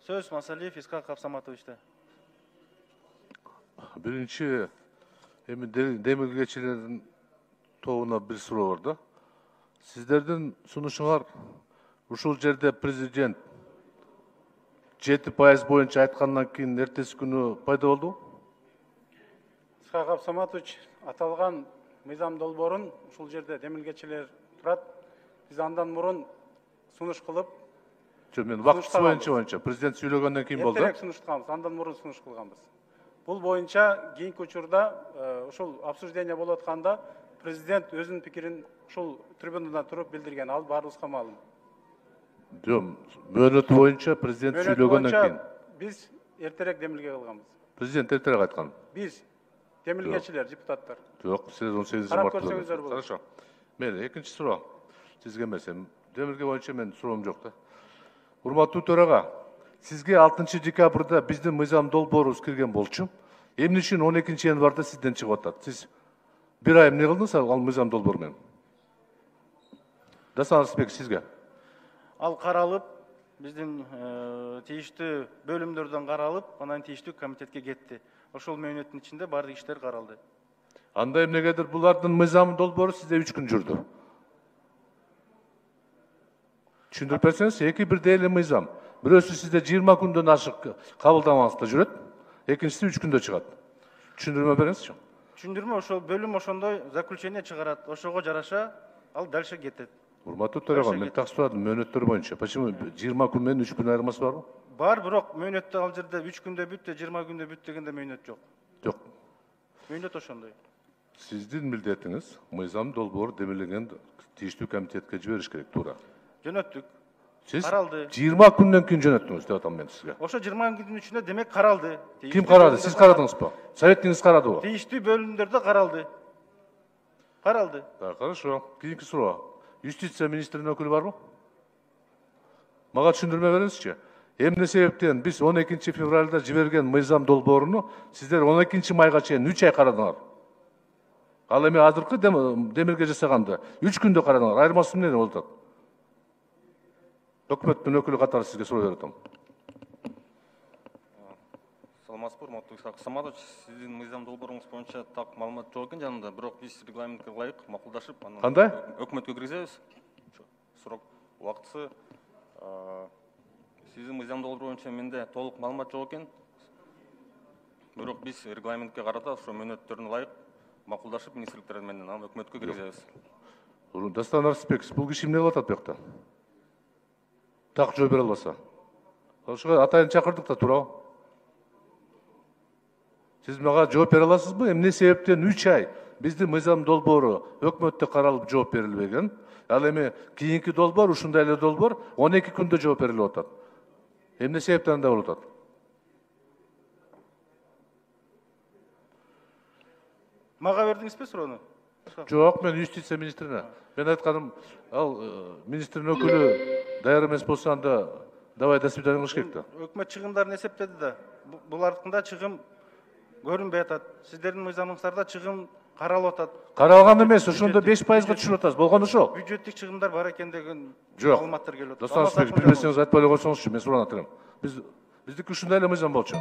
Söz Масалиев Искак Абсаматович'te. Birinci demirgeçilerin toğuna bir soru vardı. Sizlerden sunuşuңар ушул жерде президент 7% боюнча айткандан кийин эртеси күнү пайда болду. Искак Абсаматович аталган мыйзам долбоорун ушул жерде демилгечилер турат. Биз андан мурун сунуш кылып, Мен вакытсы боюнча президент сүйлөгөндөн кийин болду. Эртерээк сунуштуканбыз, андан мурун сунуш кылганбыз. Бул боюнча кийинки учурда ушул обсуждение болуп атканда президент өзүнүн пикирин ушул трибунадан туруп билдирген. Ал баарыбызга маалым. Жок, мөөнөтү боюнча президент сүйлөгөндөн кийин. Биз эртерээк демилге кылганбыз. Президент эртерээк айткан. Биз демилгечилер, депутаттар. Жок, сиз 18 Карап мартта. көрсөңүздөр болот. Хорошо. Мейли, экинчи суроо. Сизге эмес, демилге боюнча мен суроом жок да. Урматтуу төрага, сизге 6 декабрда биздин мыйзам долбоорубуз кирген болчу. Эмне үчүн 12 январда сизден чыгып атат? Сиз бир ай эмне кылдыңыз ал мыйзам долбоор менен? Дасан Арысбек, сизге. Ал каралып, биздин тийиштүү бөлүмдөрдөн каралып, анан тийиштүү комитетке кетти. Ошол мөөнөттүн ичинде баардык иштер каралды. Анда эмнегедир булардын мыйзам долбоору сизде 3 күн жүрдү. Түшүндүрүп берсеңиз, эки бирдей эле мыйзам. Бирөөсү сизде 20 күндөн ашык кабылдамаңызда жүрөт, экинчиси 3 күндө чыгат. Түшүндүрмө бериңизчи. Түшүндүрмө, ошол бөлүм ошондой заключение чыгарат. Ошого жараша ал дальше кетет. Урматтуу төрага, мен так сурадым мөөнөттөр боюнча. Почему 20 күн менен 3 күн айырмасы барбы? Бар, бирок мөөнөттө ал жерде 3 күндө бүттү, 20 күндө бүт дегенде мөөнөт жок. Жок. Мөөнөт ошондой. Сиздин милдетиңиз мыйзам долбоор демилген тийиштүү комитетке жибериш керек, туура. Жөнөттүк. Сиз Каралды. 20 күндөн кийин жөнөттүңүз деп атам мен сизге. Ошо 20 күндүн ичинде демек каралды. Ким карады? Сиз карадыңызбы? Советтиңиз карадыбы? Тийиштүү бөлүмдөрдө каралды. Каралды. Так, хорошо. Кийинки суроо. Юстиция министринин өкүлү барбы? Мага түшүндүрмө бериңизчи. Эмне себептен биз 12 февралда жиберген мыйзам долбооруну сиздер 12 майга чейин 3 ай карадыңар. Ал эми азыркы демилге жасаганды 3 күндө карадыңар. Айырмасы эмне болуп атат? Өкмөттүн өкүлү катары сизге суроо берип атам. Саламатсызбы, урматтуу Искак Абсаматович, сиздин мыйзам долбооруңуз боюнча так маалымат жок экен жанында, бирок биз регламентке ылайык макулдашып, анан Кандай? өкмөткө киргизебиз. Сурок убактысы. Сиздин мыйзам долбоору боюнча менде толук маалымат жок экен. Бирок биз регламентке карата ошо мөөнөттөрүнө ылайык макулдашып, министрликтер менен анан өкмөткө киргизебиз. Дастан Арысбек, бул киши эмне кылып атат бuyakta? Так жооп бере албаса. Ошого атайын чакырдык да, туурабы? Сиз мага жооп бере аласызбы? Эмне себептен 3 ай биздин мыйзам долбоору өкмөттө каралып жооп берилбеген? Ал эми кийинки долбоор, ушундай эле долбоор 12 күндө жооп берилип атат. Эмне себептен андай болуп атат? Мага бердиңизби суроону? Жок, мен юстиция министрине. Мен айтканым, ал министрдин өкүлү даяр эмес болсо анда давай до свидания кылыш керек да. Өкмөт чыгымдарын эсептеди да. Булардыкында чыгым көрүнбөй атат. Сиздердин мыйзамыңыздарда чыгым каралып атат. Каралган эмес, ошондо 5%га түшүрүп атасыз. Болгон ошол. Бюджеттик чыгымдар бар экен деген Жок. маалыматтар келип атат. Дастан Арысбек, билбесеңиз айтпай эле койсоңузчу, мен суроону атырам. Биздики ушундай эле мыйзам болчу.